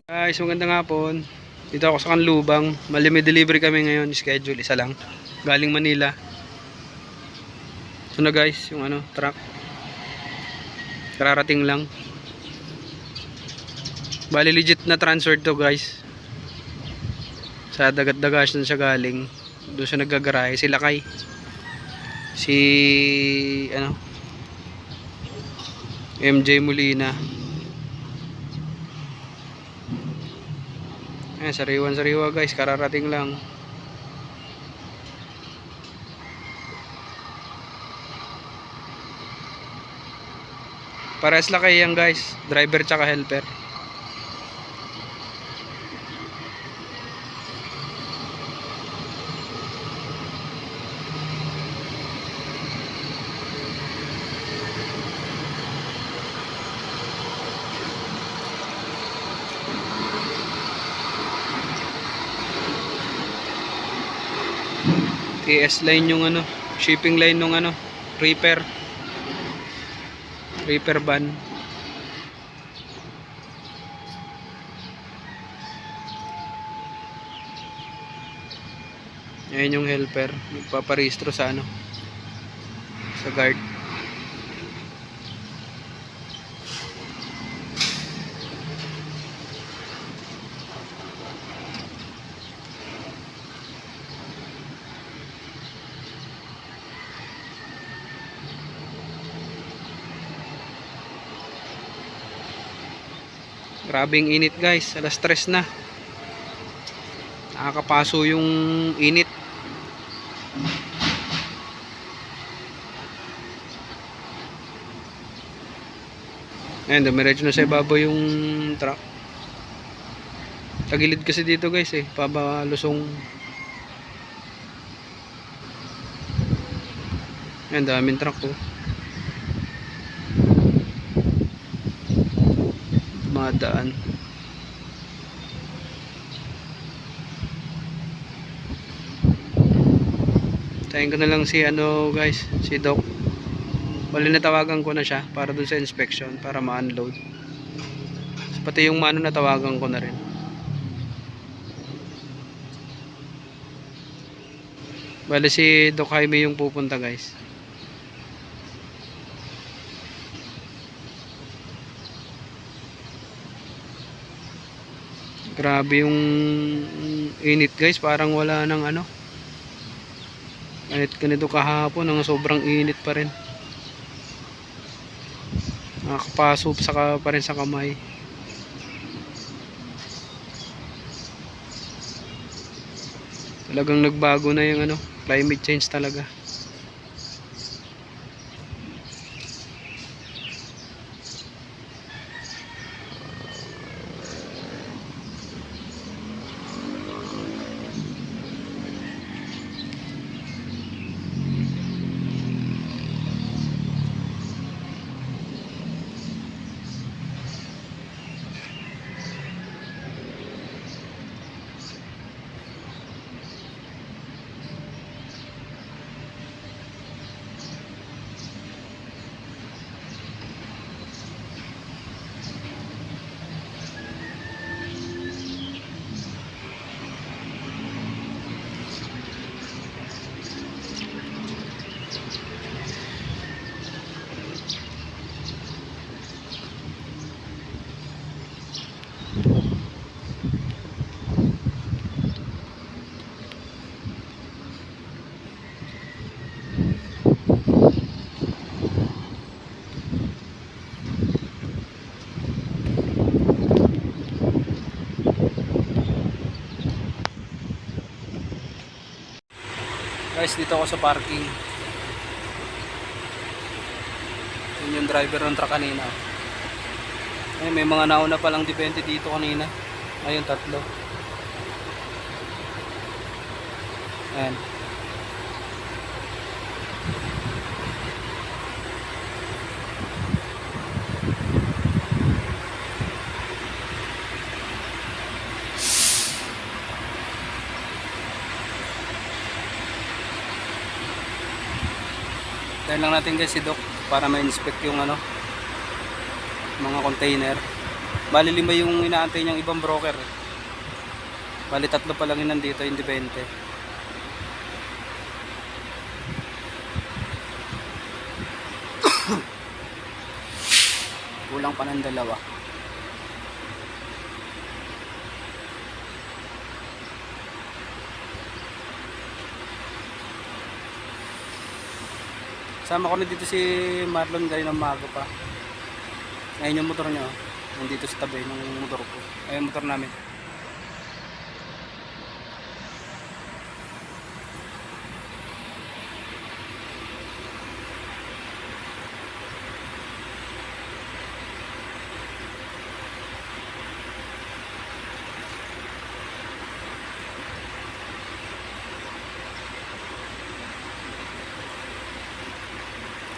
Guys, magandang hapon. Dito ako sa Kanlubang. Mali may delivery kami ngayon. Schedule, isa lang. Galing Manila. Ito na guys, yung truck. Kararating lang. Bali legit na transfer to guys. Sa Dagat-Dagas na siya galing. Doon siya naggagarahe. Si Lakay. Si MJ Molina. Ayan, sariwan-sariwa guys, kararating lang. Parehas lang kayo yan guys, driver tsaka helper. TS line yung shipping line nung reaper van. Ayan yung helper, magpaparehistro sa sa guard. Grabing init guys, alas 3 na. Nakakapaso yung init. Ayan, dumiretso na sa ibabaw yung truck. Tagilid kasi dito guys pabalusong. Ayan, daming truck madaan. Tayin ko na lang si guys, si Doc. Bali natawagan ko na siya para dun sa inspection para ma-unload. Pati yung natawagan ko na rin. Bali si Doc Jaime yung pupunta guys. Grabe yung init guys, parang wala nang ganito kahapon, ang sobrang init pa rin. Nakakapaso pa rin sa kamay. Talagang nagbago na yung climate change talaga. Guys, dito ako sa parking. Yun yung driver ng truck kanina. Ay, may mga nauna palang depende dito kanina. Ayun, 3. Ayan. Dahil lang natin guys si Doc para ma-inspect yung mga container. Bali 5 yung inaantay niyang ibang broker. Bali 3 pa lang yun nandito, hindi 20. Kulang pa ng 2. Sama ko na dito si Marlon galing ng maga pa. Ngayon yung motor niya, nandito sa tabi ng motor ko. Ay, motor namin.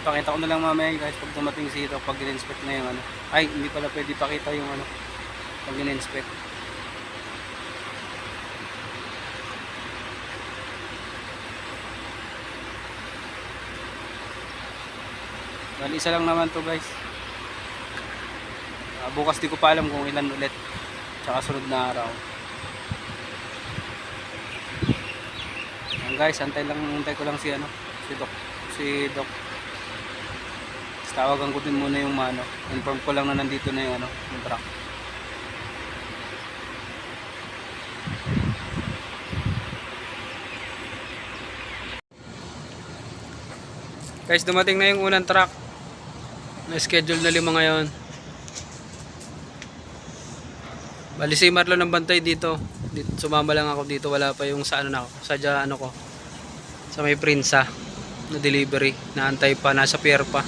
Pakita ko na lang mamaya guys pag dumating si Hito, pag in-inspect na yung ano. Ay, hindi pala pwede pakita yung ano pag in-inspect. Bali, isa lang naman to guys. Bukas di ko pa alam kung ilan ulit. Tsaka sunod na araw. Yan guys, antay ko lang si ano, si Doc. Tawagan ko din muna yung mano. Inform ko lang na nandito na yung ano, yung truck. Guys, dumating na yung unang truck. Na-schedule na 5 ngayon. Bali si Marlon ng bantay dito. Sumama lang ako dito. Wala pa yung sa ano na ako. Sadya ano ko. Sa may Prinsa na delivery. Naantay pa. Nasa pier pa.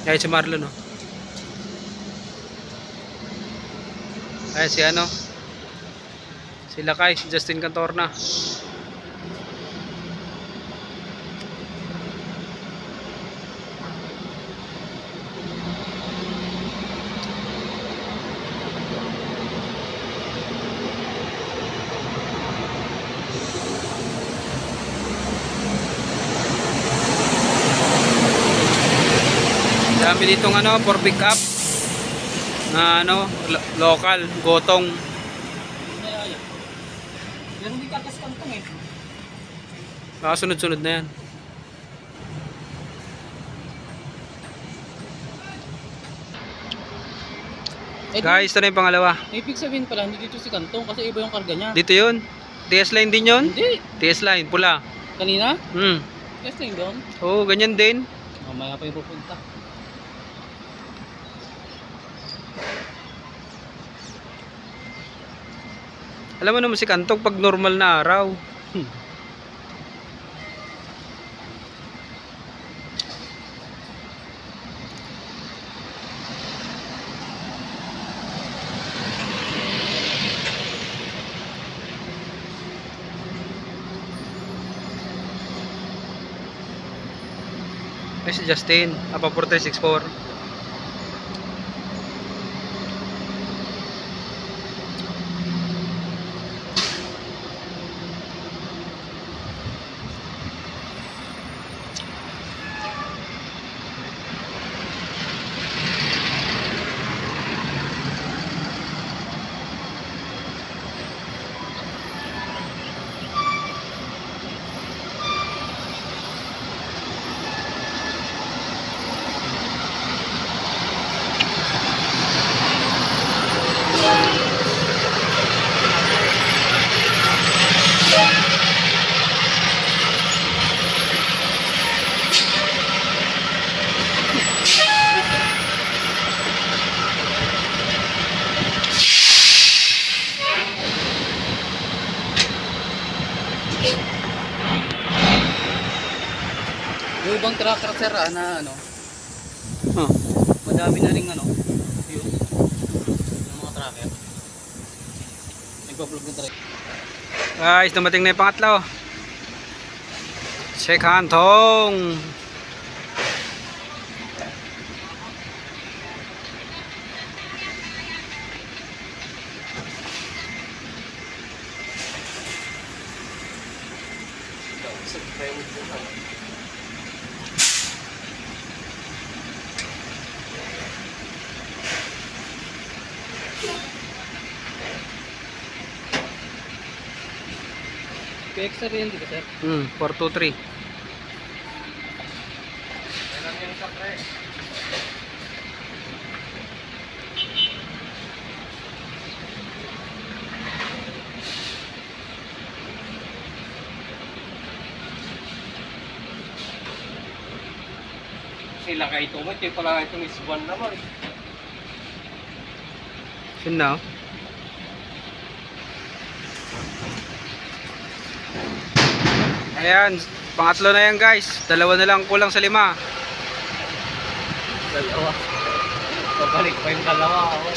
Ayan si Marlon, no? Ayan si ano, si Lakay, si Justin Cantorna. Dami ditong ano, for pick up na ano, local, gotong. Pero hindi katas kantong eh. Sunod-sunod na yan. Guys, ito na yung pangalawa. Ibig sabihin pala, hindi dito si kantong kasi iba yung karga niya. Dito yun. TS line din yun? Hindi. TS line, pula. Kanina? Hmm. Yes na yun doon. Oo, ganyan din. Mamaya pa yung pupunta. Alam mo naman si Kantong pag normal na araw. Ay, si Justin, apa 4364. Yung ibang tracker sir na ano, Huh. madami na ring ano, yun, yung mga tracker. Nagpa-vlog ng tracker. Guys, dumating na yung pangatlo. Si Kantong. PXR yan, di ba sir? 423. Kailan yung isa pre? Sila kayo ito, ito pala itong isbuan naman. Yun na, oh. Ayan, pangatlo na yan guys. Dalawa na lang kulang sa 5. Dalawa. Pabalik pa yung dalawa. Oh.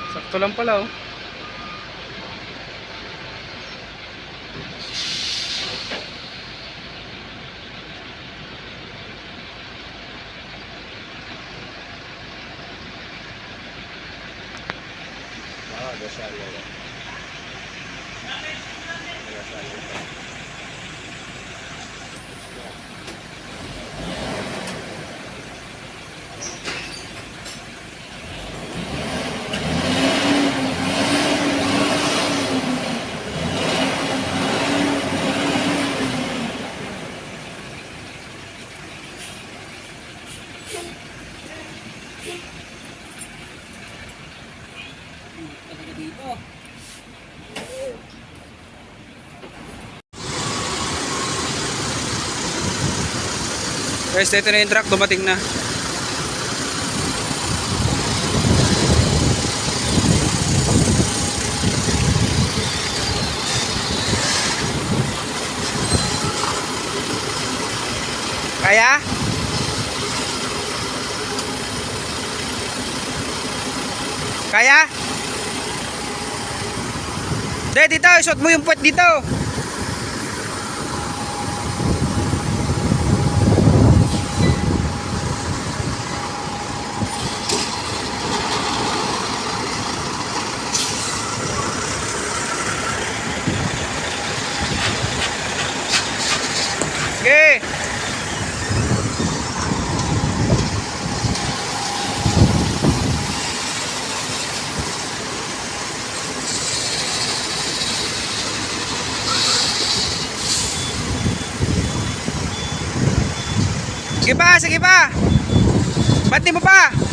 Sakto lang pala, oh. Talaga dito. Guys, ito na yung truck, dumating na. Kaya? Kaya? Dito, isuot mo yung puwet dito. Sige. Sige pa, sige pa. Bati mo pa.